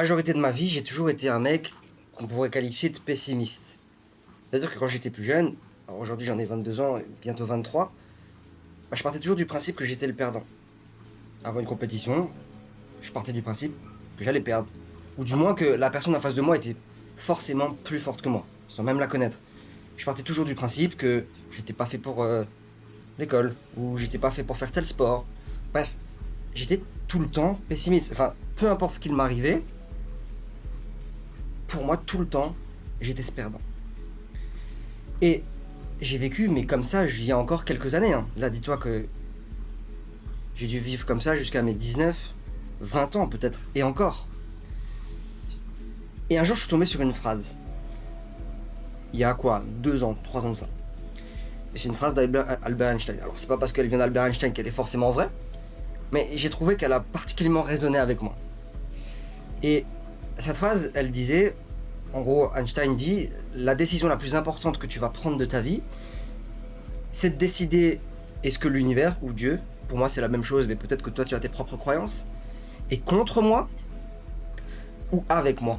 Majorité de ma vie, j'ai toujours été un mec qu'on pourrait qualifier de pessimiste. C'est-à-dire que quand j'étais plus jeune, alors aujourd'hui j'en ai 22 ans, bientôt 23, bah, je partais toujours du principe que j'étais le perdant. Avant une compétition, je partais du principe que j'allais perdre. Ou du moins que la personne en face de moi était forcément plus forte que moi, sans même la connaître. Je partais toujours du principe que j'étais pas fait pour l'école, ou j'étais pas fait pour faire tel sport. Bref, j'étais tout le temps pessimiste. Enfin, peu importe ce qu'il m'arrivait, pour moi, tout le temps, j'étais ce perdant. Et j'ai vécu, mais comme ça, il y a encore quelques années, hein. Là, dis-toi que j'ai dû vivre comme ça jusqu'à mes 19, 20 ans peut-être, et encore. Et un jour, je suis tombé sur une phrase. Il y a quoi, 2 ans, 3 ans de ça. Et c'est une phrase d'Albert Einstein. Alors, c'est pas parce qu'elle vient d'Albert Einstein qu'elle est forcément vraie, mais j'ai trouvé qu'elle a particulièrement résonné avec moi. Et cette phrase, elle disait, en gros, Einstein dit, la décision la plus importante que tu vas prendre de ta vie, c'est de décider est-ce que l'univers ou Dieu, pour moi c'est la même chose, mais peut-être que toi tu as tes propres croyances, est contre moi ou avec moi.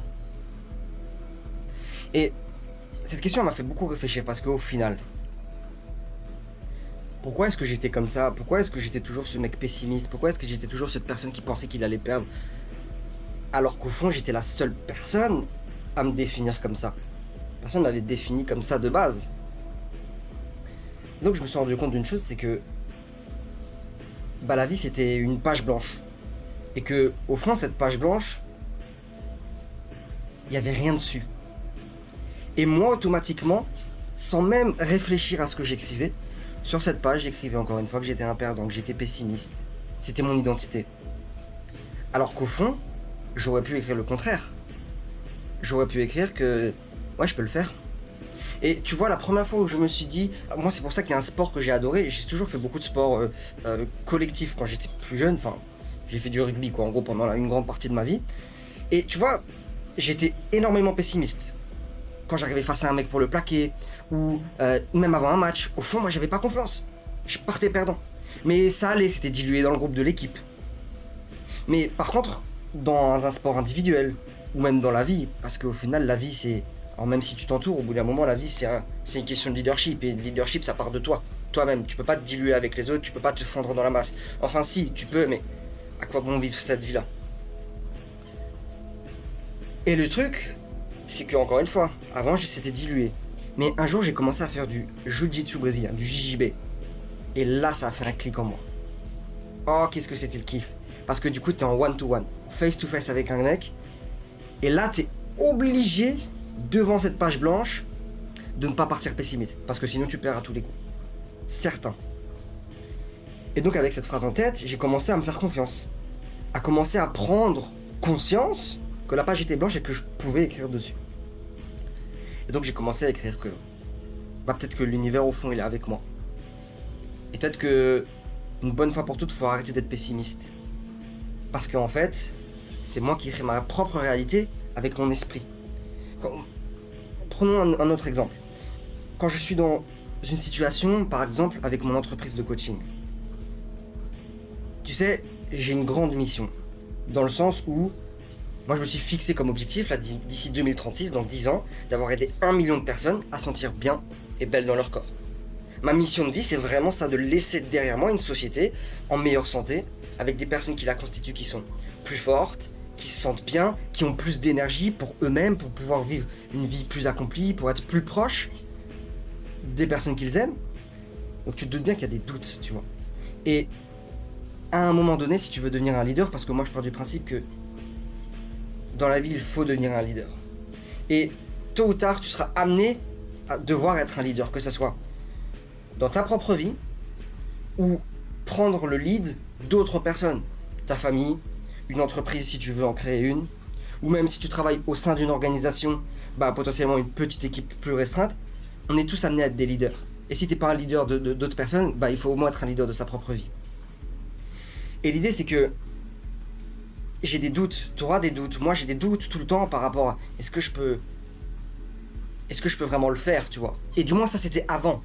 Et cette question m'a fait beaucoup réfléchir parce qu'au final, pourquoi est-ce que j'étais comme ça? Pourquoi est-ce que j'étais toujours ce mec pessimiste? Pourquoi est-ce que j'étais toujours cette personne qui pensait qu'il allait perdre? Alors qu'au fond j'étais la seule personne à me définir comme ça. Personne ne m'avait défini comme ça de base. Donc je me suis rendu compte d'une chose, c'est que bah, la vie c'était une page blanche. Et que au fond cette page blanche, il n'y avait rien dessus. Et moi automatiquement, sans même réfléchir à ce que j'écrivais, sur cette page j'écrivais encore une fois que j'étais un perdant, que j'étais pessimiste. C'était mon identité. Alors qu'au fond, j'aurais pu écrire le contraire. J'aurais pu écrire que ouais, je peux le faire. Et tu vois, la première fois où je me suis dit, moi c'est pour ça qu'il y a un sport que j'ai adoré, j'ai toujours fait beaucoup de sports collectifs quand j'étais plus jeune, enfin j'ai fait du rugby quoi en gros pendant une grande partie de ma vie. Et tu vois, j'étais énormément pessimiste. Quand j'arrivais face à un mec pour le plaquer, ou même avant un match, au fond moi j'avais pas confiance. Je partais perdant. Mais ça allait, c'était dilué dans le groupe de l'équipe. Mais par contre, dans un sport individuel, ou même dans la vie, parce qu'au final la vie c'est... Alors même si tu t'entoures, au bout d'un moment la vie c'est une question de leadership, et le leadership ça part de toi, toi-même, tu peux pas te diluer avec les autres, tu peux pas te fondre dans la masse. Enfin si, tu peux, mais à quoi bon vivre cette vie-là? Et le truc, c'est que encore une fois, avant c'était dilué. Mais un jour j'ai commencé à faire du jiu-jitsu brésilien, du JJB. Et là ça a fait un clic en moi. Oh qu'est-ce que c'était le kiff. Parce que du coup t'es en one-to-one, face-to-face avec un mec. Et là t'es obligé, devant cette page blanche, de ne pas partir pessimiste. Parce que sinon tu perds à tous les coups. Certain. Et donc avec cette phrase en tête, j'ai commencé à me faire confiance. À commencer à prendre conscience que la page était blanche et que je pouvais écrire dessus. Et donc j'ai commencé à écrire que bah, peut-être que l'univers au fond il est avec moi. Et peut-être que une bonne fois pour toutes, il faut arrêter d'être pessimiste. Parce qu'en fait, c'est moi qui crée ma propre réalité avec mon esprit. Prenons un autre exemple. Quand je suis dans une situation, par exemple, avec mon entreprise de coaching. Tu sais, j'ai une grande mission. Dans le sens où moi, je me suis fixé comme objectif, là, d'ici 2036, dans 10 ans, d'avoir aidé 1 million de personnes à sentir bien et belles dans leur corps. Ma mission de vie, c'est vraiment ça, de laisser derrière moi une société en meilleure santé, avec des personnes qui la constituent qui sont plus fortes, qui se sentent bien, qui ont plus d'énergie pour eux-mêmes, pour pouvoir vivre une vie plus accomplie, pour être plus proches des personnes qu'ils aiment. Donc tu te doutes bien qu'il y a des doutes, tu vois. Et à un moment donné, si tu veux devenir un leader, parce que moi je pars du principe que dans la vie, il faut devenir un leader. Et tôt ou tard, tu seras amené à devoir être un leader, que ce soit dans ta propre vie ou prendre le lead d'autres personnes. Ta famille, une entreprise si tu veux en créer une, ou même si tu travailles au sein d'une organisation, bah, potentiellement une petite équipe plus restreinte, on est tous amenés à être des leaders. Et si t'es pas un leader d'autres personnes, bah, il faut au moins être un leader de sa propre vie. Et l'idée c'est que j'ai des doutes, tu auras des doutes, moi j'ai des doutes tout le temps par rapport à est-ce que je peux vraiment le faire, tu vois. Et du moins ça c'était avant.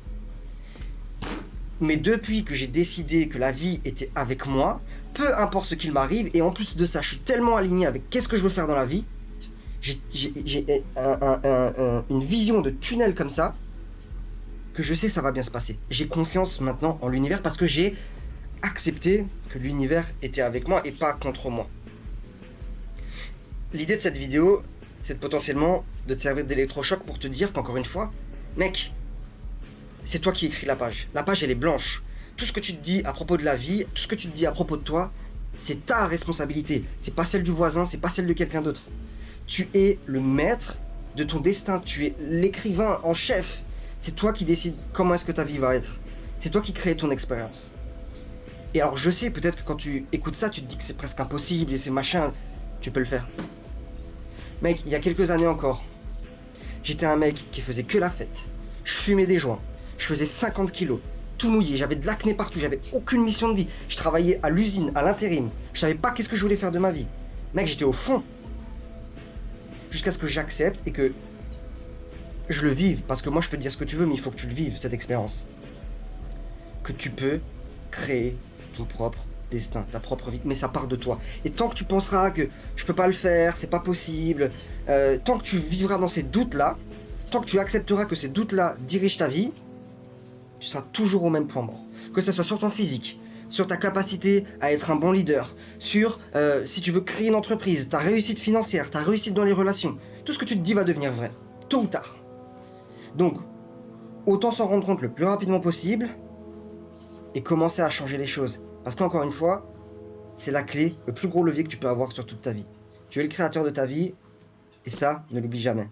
Mais depuis que j'ai décidé que la vie était avec moi, peu importe ce qu'il m'arrive, et en plus de ça, je suis tellement aligné avec qu'est-ce que je veux faire dans la vie, j'ai une vision de tunnel comme ça, que je sais que ça va bien se passer. J'ai confiance maintenant en l'univers parce que j'ai accepté que l'univers était avec moi et pas contre moi. L'idée de cette vidéo, c'est potentiellement de te servir d'électrochoc pour te dire qu'encore une fois, mec, c'est toi qui écris la page. La page, elle est blanche. Tout ce que tu te dis à propos de la vie, tout ce que tu te dis à propos de toi, c'est ta responsabilité. C'est pas celle du voisin, c'est pas celle de quelqu'un d'autre. Tu es le maître de ton destin. Tu es l'écrivain en chef. C'est toi qui décides comment est-ce que ta vie va être. C'est toi qui crée ton expérience. Et alors je sais, peut-être que quand tu écoutes ça, tu te dis que c'est presque impossible et c'est machin. Tu peux le faire. Mec, il y a quelques années encore, j'étais un mec qui faisait que la fête. Je fumais des joints. Je faisais 50 kilos. Tout mouillé. J'avais de l'acné partout. J'avais aucune mission de vie. Je travaillais à l'usine, à l'intérim. Je savais pas qu'est-ce que je voulais faire de ma vie. Mec, j'étais au fond. Jusqu'à ce que j'accepte et que je le vive. Parce que moi, je peux te dire ce que tu veux, mais il faut que tu le vives, cette expérience. Que tu peux créer ton propre destin, ta propre vie. Mais ça part de toi. Et tant que tu penseras que je peux pas le faire, c'est pas possible, tant que tu vivras dans ces doutes-là, tant que tu accepteras que ces doutes-là dirigent ta vie, tu seras toujours au même point mort. Que ce soit sur ton physique, sur ta capacité à être un bon leader, sur si tu veux créer une entreprise, ta réussite financière, ta réussite dans les relations, tout ce que tu te dis va devenir vrai, tôt ou tard. Donc, autant s'en rendre compte le plus rapidement possible et commencer à changer les choses. Parce qu'encore une fois, c'est la clé, le plus gros levier que tu peux avoir sur toute ta vie. Tu es le créateur de ta vie, et ça, ne l'oublie jamais.